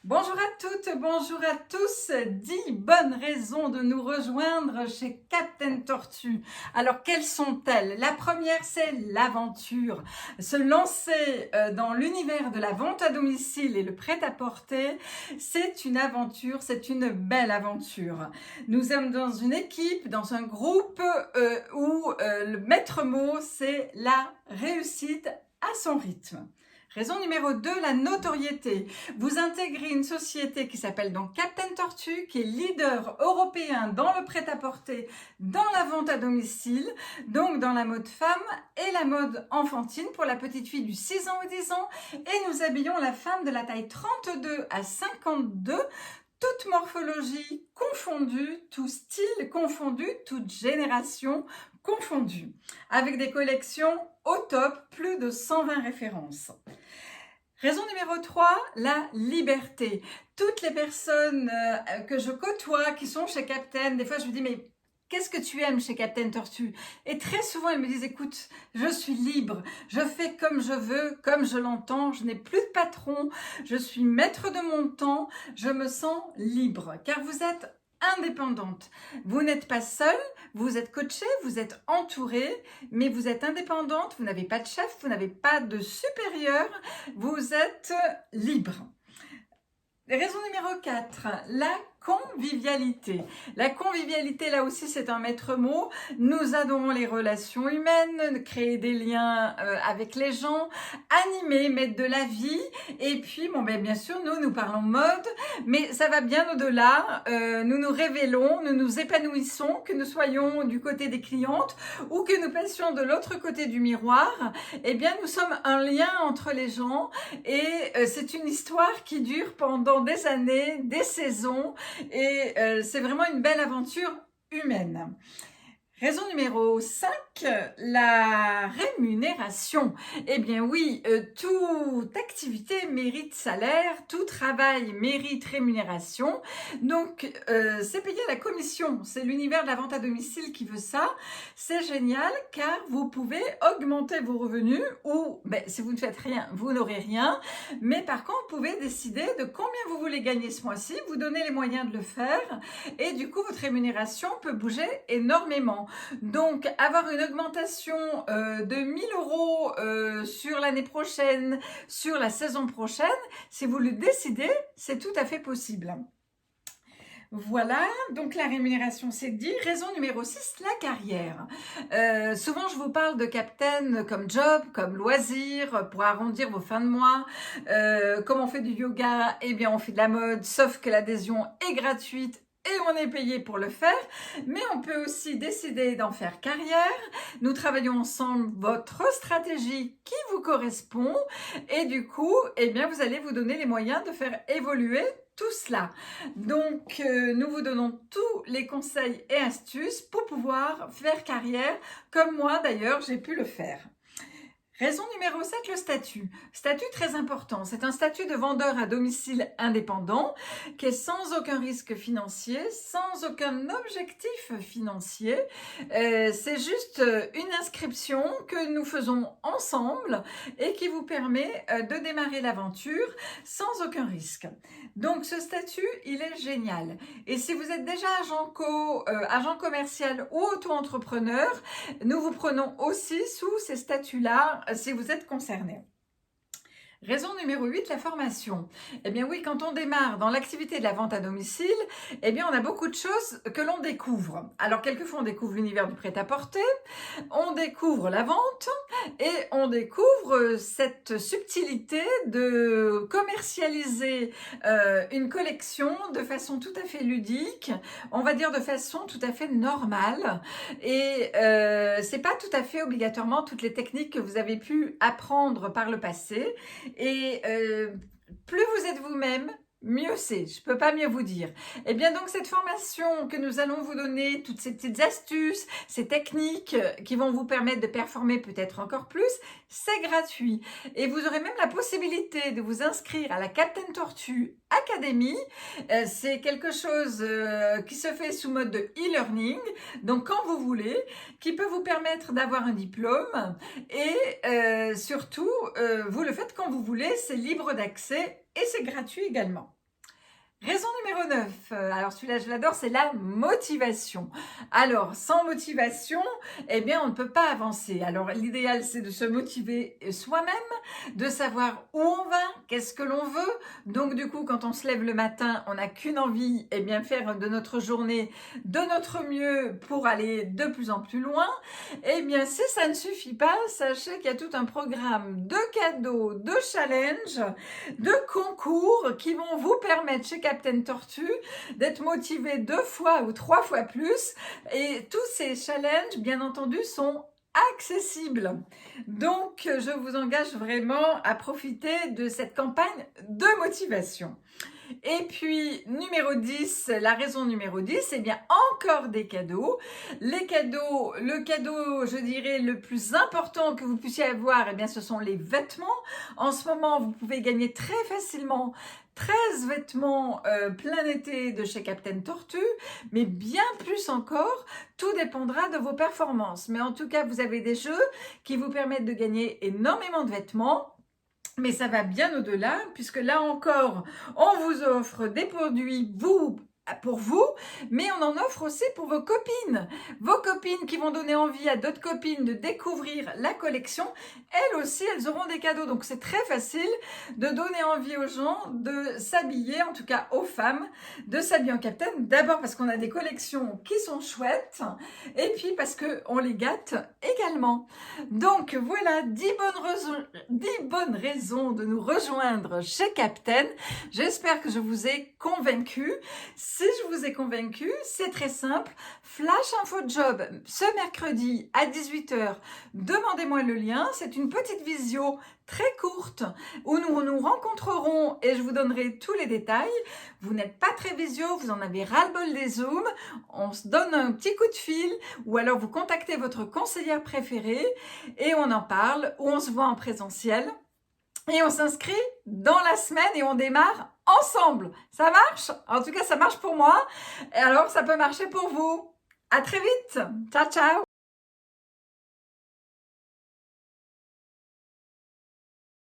Bonjour à toutes, bonjour à tous. 10 bonnes raisons de nous rejoindre chez Captain Tortue. Alors, quelles sont-elles? La première, c'est l'aventure. Se lancer dans l'univers de la vente à domicile et le prêt-à-porter, c'est une aventure, c'est une belle aventure. Nous sommes dans une équipe, dans un groupe où le maître mot, c'est la réussite à son rythme. Raison numéro 2, la notoriété. Vous intégrez une société qui s'appelle donc Captain Tortue, qui est leader européen dans le prêt-à-porter, dans la vente à domicile, donc dans la mode femme et la mode enfantine pour la petite fille du 6 ans ou 10 ans. Et nous habillons la femme de la taille 32 à 52, toute morphologie confondue, tout style confondu, toute génération confondue, avec des collections au top, plus de 120 références. Raison numéro 3, la liberté. Toutes les personnes que je côtoie, qui sont chez Captain, des fois je me dis mais qu'est-ce que tu aimes chez Captain Tortue? Et très souvent elles me disent écoute, je suis libre, je fais comme je veux, comme je l'entends, je n'ai plus de patron, je suis maître de mon temps, je me sens libre. Car vous êtes indépendante. Vous n'êtes pas seule, vous êtes coachée, vous êtes entourée, mais vous êtes indépendante, vous n'avez pas de chef, vous n'avez pas de supérieur, vous êtes libre. Raison numéro 4, la convivialité. La convivialité, là aussi, c'est un maître mot. Nous adorons les relations humaines, créer des liens avec les gens, animer, mettre de la vie. Et puis, bon, ben, bien sûr, nous parlons mode, mais ça va bien au-delà. Nous nous révélons, nous nous épanouissons, que nous soyons du côté des clientes ou que nous passions de l'autre côté du miroir. Eh bien, nous sommes un lien entre les gens et c'est une histoire qui dure pendant des années, des saisons. Et c'est vraiment une belle aventure humaine. Raison numéro 5, la rémunération. Eh bien oui, toute activité mérite salaire, tout travail mérite rémunération. Donc, c'est payé à la commission. C'est l'univers de la vente à domicile qui veut ça. C'est génial car vous pouvez augmenter vos revenus ou, si vous ne faites rien, vous n'aurez rien. Mais par contre, vous pouvez décider de combien vous voulez gagner ce mois-ci, vous donnez les moyens de le faire et du coup, votre rémunération peut bouger énormément. Donc, avoir une augmentation de 1000 € sur l'année prochaine, sur la saison prochaine, si vous le décidez, c'est tout à fait possible. Voilà, donc la rémunération c'est dit. Raison numéro 6, la carrière. Souvent je vous parle de Captain comme job, comme loisir, pour arrondir vos fins de mois. Comme on fait du yoga, eh bien on fait de la mode, sauf que l'adhésion est gratuite et on est payé pour le faire, mais on peut aussi décider d'en faire carrière. Nous travaillons ensemble votre stratégie qui vous correspond et du coup, eh bien, vous allez vous donner les moyens de faire évoluer tout cela. Donc, nous vous donnons tous les conseils et astuces pour pouvoir faire carrière, comme moi d'ailleurs, j'ai pu le faire. Raison numéro 7, le statut. Statut très important. C'est un statut de vendeur à domicile indépendant qui est sans aucun risque financier, sans aucun objectif financier. C'est juste une inscription que nous faisons ensemble et qui vous permet de démarrer l'aventure sans aucun risque. Donc ce statut, il est génial. Et si vous êtes déjà agent commercial ou auto-entrepreneur, nous vous prenons aussi sous ces statuts-là si vous êtes concerné. Raison numéro 8, la formation. Eh bien oui, quand on démarre dans l'activité de la vente à domicile, eh bien on a beaucoup de choses que l'on découvre. Alors quelquefois on découvre l'univers du prêt-à-porter, on découvre la vente et on découvre cette subtilité de commercialiser une collection de façon tout à fait ludique, on va dire de façon tout à fait normale. Et c'est pas tout à fait obligatoirement toutes les techniques que vous avez pu apprendre par le passé. Et plus vous êtes vous-même, mieux c'est, je ne peux pas mieux vous dire. Et bien donc cette formation que nous allons vous donner, toutes ces petites astuces, ces techniques qui vont vous permettre de performer peut-être encore plus, c'est gratuit. Et vous aurez même la possibilité de vous inscrire à la Captain Tortue Academy. C'est quelque chose qui se fait sous mode de e-learning, donc quand vous voulez, qui peut vous permettre d'avoir un diplôme et surtout, vous le faites quand vous voulez, c'est libre d'accès et c'est gratuit également. Raison numéro 9, alors celui-là je l'adore, c'est la motivation. Alors sans motivation, eh bien on ne peut pas avancer. Alors l'idéal c'est de se motiver soi-même, de savoir où on va, qu'est-ce que l'on veut. Donc du coup quand on se lève le matin, on n'a qu'une envie, eh bien faire de notre journée de notre mieux pour aller de plus en plus loin. Eh bien si ça ne suffit pas, sachez qu'il y a tout un programme de cadeaux, de challenges, de concours qui vont vous permettre chez Captain Tortue d'être motivé 2 fois ou 3 fois plus. Et tous ces challenges, bien entendu, sont accessibles. Donc, je vous engage vraiment à profiter de cette campagne de motivation. Et puis, numéro 10, la raison numéro 10, c'est bien encore des cadeaux. Les cadeaux, le cadeau, je dirais, le plus important que vous puissiez avoir, eh bien, ce sont les vêtements. En ce moment, vous pouvez gagner très facilement 13 vêtements plein été de chez Captain Tortue, mais bien plus encore, tout dépendra de vos performances. Mais en tout cas, vous avez des jeux qui vous permettent de gagner énormément de vêtements. Mais ça va bien au-delà, puisque là encore, on vous offre des produits, pour vous, mais on en offre aussi pour vos copines. Vos copines qui vont donner envie à d'autres copines de découvrir la collection, elles aussi, elles auront des cadeaux. Donc c'est très facile de donner envie aux gens de s'habiller, en tout cas aux femmes, de s'habiller en Captain. D'abord parce qu'on a des collections qui sont chouettes, et puis parce qu'on les gâte également. Donc voilà, 10 bonnes raisons de nous rejoindre chez Captain. J'espère que je vous ai convaincu. Si je vous ai convaincu, c'est très simple. Flash Info Job ce mercredi à 18h. Demandez-moi le lien. C'est une petite visio très courte où nous nous rencontrerons et je vous donnerai tous les détails. Vous n'êtes pas très visio, vous en avez ras-le-bol des Zooms. On se donne un petit coup de fil ou alors vous contactez votre conseillère préférée et on en parle ou on se voit en présentiel. Et on s'inscrit dans la semaine et on démarre ensemble. Ça marche? En tout cas, ça marche pour moi. Et alors, ça peut marcher pour vous. À très vite. Ciao, ciao.